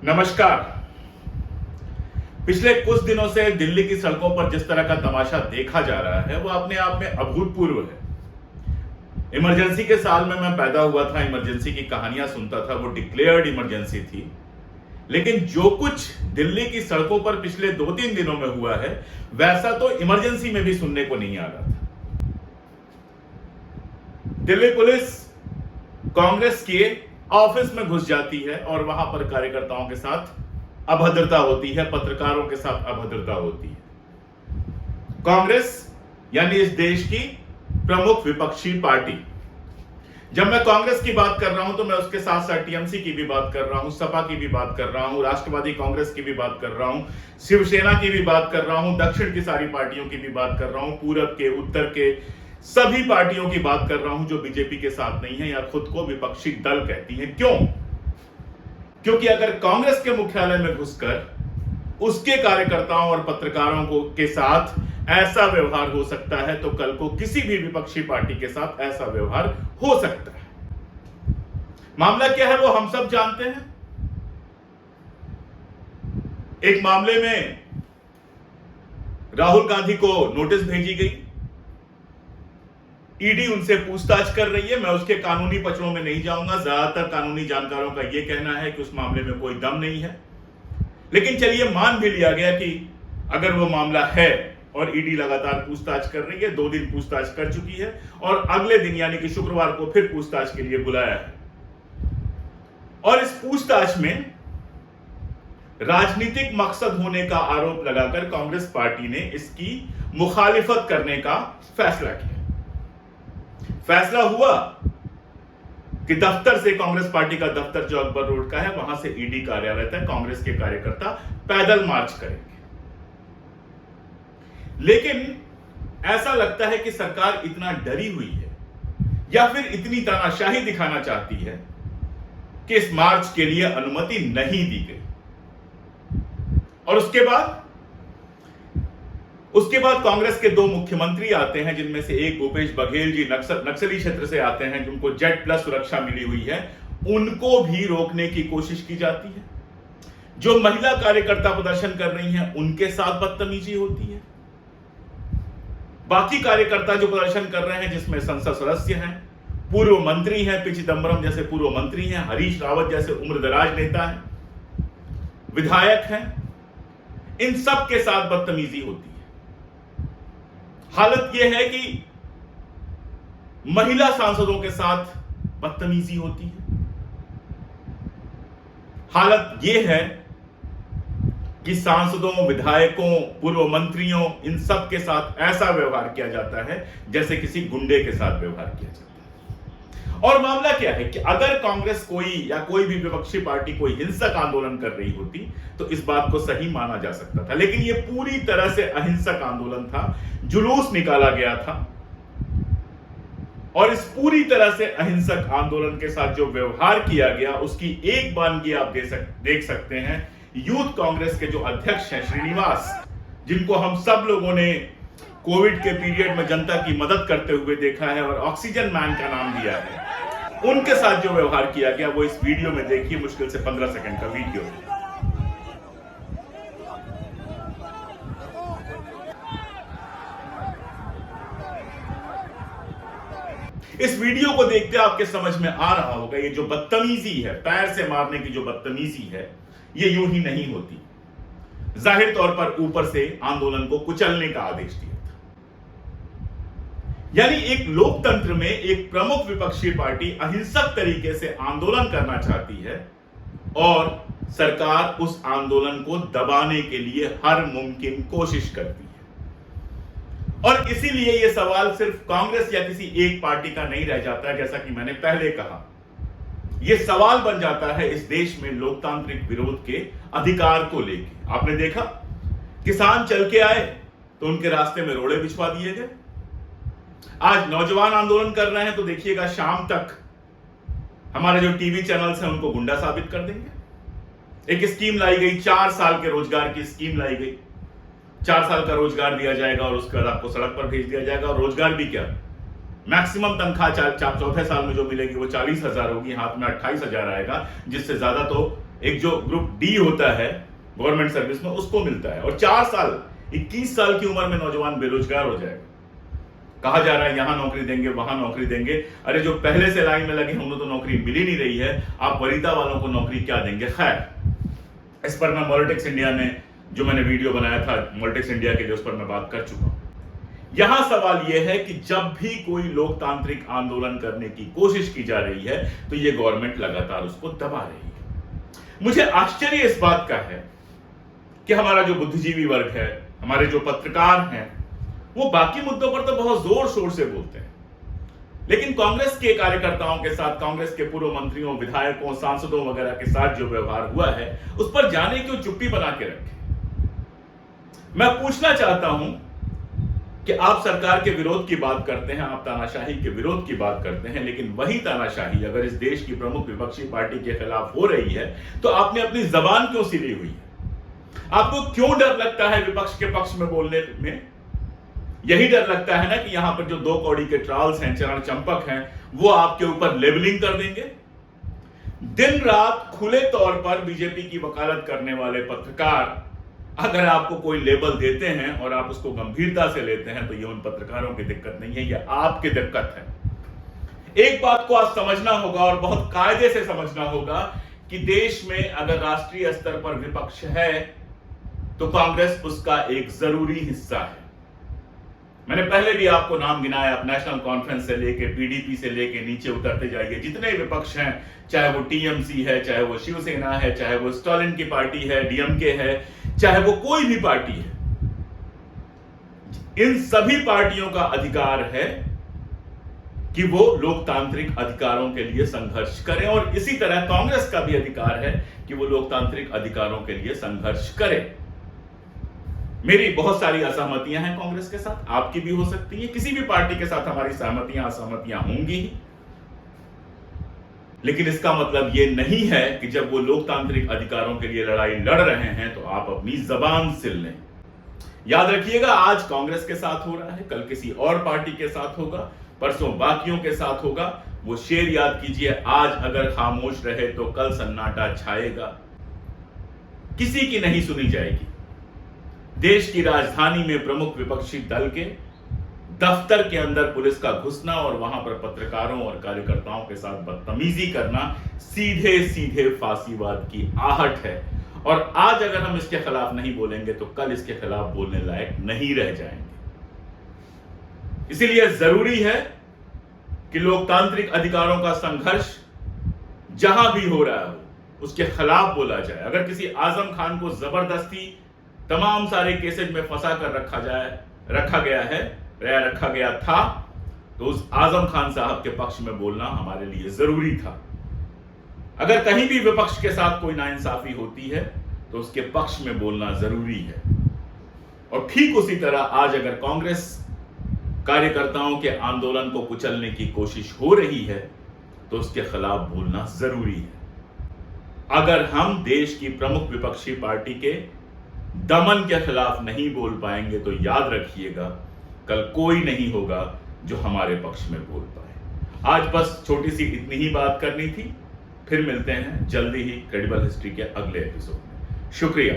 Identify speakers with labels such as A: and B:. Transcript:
A: नमस्कार। पिछले कुछ दिनों से दिल्ली की सड़कों पर जिस तरह का तमाशा देखा जा रहा है वो अपने आप में अभूतपूर्व है। इमरजेंसी के साल में मैं पैदा हुआ था, इमरजेंसी की कहानियां सुनता था, वो डिक्लेयर्ड इमरजेंसी थी। लेकिन जो कुछ दिल्ली की सड़कों पर पिछले 2-3 दिनों में हुआ है वैसा तो इमरजेंसी में भी सुनने को नहीं आ रहा था। दिल्ली पुलिस कांग्रेस के ऑफिस में घुस जाती है और वहां पर कार्यकर्ताओं के साथ अभद्रता होती है, पत्रकारों के साथ अभद्रता होती है। कांग्रेस यानी इस देश की प्रमुख विपक्षी पार्टी। जब मैं कांग्रेस की बात कर रहा हूं तो मैं उसके साथ साथ टीएमसी की भी बात कर रहा हूं, सपा की भी बात कर रहा हूं, राष्ट्रवादी कांग्रेस की भी बात कर रहा हूं, शिवसेना की भी बात कर रहा हूं, दक्षिण की सारी पार्टियों की भी बात कर रहा हूं, पूरब के, उत्तर के सभी पार्टियों की बात कर रहा हूं जो बीजेपी के साथ नहीं है या खुद को विपक्षी दल कहती हैं। क्यों? क्योंकि अगर कांग्रेस के मुख्यालय में घुसकर उसके कार्यकर्ताओं और पत्रकारों को के साथ ऐसा व्यवहार हो सकता है तो कल को किसी भी विपक्षी पार्टी के साथ ऐसा व्यवहार हो सकता है। मामला क्या है वो हम सब जानते हैं। एक मामले में राहुल गांधी को नोटिस भेजी गई, ईडी उनसे पूछताछ कर रही है। मैं उसके कानूनी पक्षों में नहीं जाऊंगा, ज्यादातर कानूनी जानकारों का यह कहना है कि उस मामले में कोई दम नहीं है। लेकिन चलिए मान भी लिया गया कि अगर वो मामला है और ईडी लगातार पूछताछ कर रही है, 2 दिन पूछताछ कर चुकी है और अगले दिन यानी कि शुक्रवार को फिर पूछताछ के लिए बुलाया है। और इस पूछताछ में राजनीतिक मकसद होने का आरोप लगाकर कांग्रेस पार्टी ने इसकी मुखालिफत करने का फैसला किया। फैसला हुआ कि दफ्तर से, कांग्रेस पार्टी का दफ्तर जो अकबर रोड का है, वहां से ईडी कार्यालय तक कांग्रेस के कार्यकर्ता पैदल मार्च करेंगे। लेकिन ऐसा लगता है कि सरकार इतना डरी हुई है या फिर इतनी तानाशाही दिखाना चाहती है कि इस मार्च के लिए अनुमति नहीं दी गई। और उसके बाद कांग्रेस के 2 मुख्यमंत्री आते हैं, जिनमें से एक भूपेश बघेल जी नक्सली क्षेत्र से आते हैं, जिनको Z+ सुरक्षा मिली हुई है, उनको भी रोकने की कोशिश की जाती है। जो महिला कार्यकर्ता प्रदर्शन कर रही हैं उनके साथ बदतमीजी होती है। बाकी कार्यकर्ता जो प्रदर्शन कर रहे हैं, जिसमें संसद सदस्य हैं, पूर्व मंत्री हैं, पी चिदंबरम जैसे पूर्व मंत्री हैं, हरीश रावत जैसे उम्रदराज नेता हैं, विधायक हैं, इन सब के साथ बदतमीजी होती है। हालत यह है कि महिला सांसदों के साथ बदतमीजी होती है। हालत यह है कि सांसदों, विधायकों, पूर्व मंत्रियों, इन सब के साथ ऐसा व्यवहार किया जाता है जैसे किसी गुंडे के साथ व्यवहार किया जाता है। और मामला क्या है कि अगर कांग्रेस कोई भी विपक्षी पार्टी कोई हिंसक आंदोलन कर रही होती तो इस बात को सही माना जा सकता था। लेकिन यह पूरी तरह से अहिंसक आंदोलन था, जुलूस निकाला गया था और इस पूरी तरह से अहिंसक आंदोलन के साथ जो व्यवहार किया गया उसकी एक बानगी आप देख सकते हैं। यूथ कांग्रेस के जो अध्यक्ष हैं श्रीनिवास, जिनको हम सब लोगों ने कोविड के पीरियड में जनता की मदद करते हुए देखा है और ऑक्सीजन मैन का नाम दिया है, उनके साथ जो व्यवहार किया गया वो इस वीडियो में देखिए। मुश्किल से 15 सेकंड का वीडियो है। इस वीडियो को देखते आपके समझ में आ रहा होगा ये जो बदतमीजी है, पैर से मारने की जो बदतमीजी है, ये यूं ही नहीं होती। जाहिर तौर पर ऊपर से आंदोलन को कुचलने का आदेश दिया था। यानी एक लोकतंत्र में एक प्रमुख विपक्षी पार्टी अहिंसक तरीके से आंदोलन करना चाहती है और सरकार उस आंदोलन को दबाने के लिए हर मुमकिन कोशिश करती है। और इसीलिए यह सवाल सिर्फ कांग्रेस या किसी एक पार्टी का नहीं रह जाता है। जैसा कि मैंने पहले कहा, यह सवाल बन जाता है इस देश में लोकतांत्रिक विरोध के अधिकार को लेकर। आपने देखा, किसान चल के आए तो उनके रास्ते में रोड़े बिछवा दिए गए। आज नौजवान आंदोलन कर रहे हैं तो देखिएगा शाम तक हमारे जो टीवी चैनल्स हैं उनको गुंडा साबित कर देंगे। एक स्कीम लाई गई, 4 साल के रोजगार की स्कीम लाई गई। 4 साल का रोजगार दिया जाएगा और उसके बाद आपको सड़क पर भेज दिया जाएगा। और रोजगार भी क्या, मैक्सिमम तनख्वाह चौथे साल में जो मिलेगी वो 40,000 होगी, हाथ में 28,000 आएगा, जिससे ज्यादा तो एक जो ग्रुप डी होता है गवर्नमेंट सर्विस में, उसको मिलता है। और 4 साल 21 साल की उम्र में नौजवान बेरोजगार हो जाएगा। कहा जा रहा है यहां नौकरी देंगे, वहां नौकरी देंगे। अरे जो पहले से लाइन में लगे हैं उन्हें तो नौकरी मिल ही नहीं रही है, आप वरीता वालों को नौकरी क्या देंगे। खैर, इस पर मैं मॉलिटिक्स इंडिया में जो मैंने वीडियो बनाया था मॉलिटिक्स इंडिया के लिए, उस पर मैं बात कर चुका हूं। यहां सवाल यह है कि जब भी कोई लोकतांत्रिक आंदोलन करने की कोशिश की जा रही है तो यह गवर्नमेंट लगातार उसको दबा रही है। मुझे आश्चर्य इस बात का है कि हमारा जो बुद्धिजीवी वर्ग है, हमारे जो पत्रकार हैं, वो बाकी मुद्दों पर तो बहुत जोर शोर से बोलते हैं, लेकिन कांग्रेस के कार्यकर्ताओं के साथ, कांग्रेस के पूर्व मंत्रियों, विधायकों, सांसदों वगैरह के साथ जो व्यवहार हुआ है उस पर जाने क्यों चुप्पी बना के रखे। मैं पूछना चाहता हूं कि आप सरकार के विरोध की बात करते हैं, आप तानाशाही के विरोध की बात करते हैं, लेकिन वही तानाशाही अगर इस देश की प्रमुख विपक्षी पार्टी के खिलाफ हो रही है तो आपने अपनी जबान क्यों सिली हुई है? आपको क्यों डर लगता है विपक्ष के पक्ष में बोलने में? यही डर लगता है ना कि यहां पर जो 2 कौड़ी के ट्राल्स हैं, चरण चंपक हैं, वो आपके ऊपर लेबलिंग कर देंगे। दिन रात खुले तौर पर बीजेपी की वकालत करने वाले पत्रकार अगर आपको कोई लेबल देते हैं और आप उसको गंभीरता से लेते हैं तो ये उन पत्रकारों की दिक्कत नहीं है, ये आपकी दिक्कत है। एक बात को आज समझना होगा और बहुत कायदे से समझना होगा कि देश में अगर राष्ट्रीय स्तर पर विपक्ष है तो कांग्रेस उसका एक जरूरी हिस्सा है। मैंने पहले भी आपको नाम गिनाया, आप नेशनल कॉन्फ्रेंस से लेके पीडीपी से लेके नीचे उतरते जाइए, जितने विपक्ष हैं, चाहे वो टीएमसी है, चाहे वो शिवसेना है, चाहे वो स्टालिन की पार्टी है, डीएमके है, चाहे वो कोई भी पार्टी है, इन सभी पार्टियों का अधिकार है कि वो लोकतांत्रिक अधिकारों के लिए संघर्ष करें, और इसी तरह कांग्रेस का भी अधिकार है कि वो लोकतांत्रिक अधिकारों के लिए संघर्ष करे। मेरी बहुत सारी असहमतियां हैं कांग्रेस के साथ, आपकी भी हो सकती है, किसी भी पार्टी के साथ हमारी सहमतियां असहमतियां होंगी ही, लेकिन इसका मतलब यह नहीं है कि जब वो लोकतांत्रिक अधिकारों के लिए लड़ाई लड़ रहे हैं तो आप अपनी जबान सिल लें। याद रखिएगा, आज कांग्रेस के साथ हो रहा है, कल किसी और पार्टी के साथ होगा, परसों बाकियों के साथ होगा। वो शेर याद कीजिए, आज अगर खामोश रहे तो कल सन्नाटा छाएगा, किसी की नहीं सुनी जाएगी। देश की राजधानी में प्रमुख विपक्षी दल के दफ्तर के अंदर पुलिस का घुसना और वहां पर पत्रकारों और कार्यकर्ताओं के साथ बदतमीजी करना सीधे सीधे फांसीवाद की आहट है, और आज अगर हम इसके खिलाफ नहीं बोलेंगे तो कल इसके खिलाफ बोलने लायक नहीं रह जाएंगे। इसीलिए जरूरी है कि लोकतांत्रिक अधिकारों का संघर्ष जहां भी हो रहा हो उसके खिलाफ बोला जाए। अगर किसी आजम खान को जबरदस्ती तमाम सारे केसेज में फंसा कर रखा गया था तो उस आजम खान साहब के पक्ष में बोलना हमारे लिए जरूरी था। अगर कहीं भी विपक्ष के साथ कोई नाइंसाफी होती है तो उसके पक्ष में बोलना जरूरी है, और ठीक उसी तरह आज अगर कांग्रेस कार्यकर्ताओं के आंदोलन को कुचलने की कोशिश हो रही है तो उसके खिलाफ बोलना जरूरी है। अगर हम देश की प्रमुख विपक्षी पार्टी के दमन के खिलाफ नहीं बोल पाएंगे तो याद रखिएगा, कल कोई नहीं होगा जो हमारे पक्ष में बोल पाए। आज बस छोटी सी इतनी ही बात करनी थी, फिर मिलते हैं जल्दी ही क्रेडिबल हिस्ट्री के अगले एपिसोड में। शुक्रिया।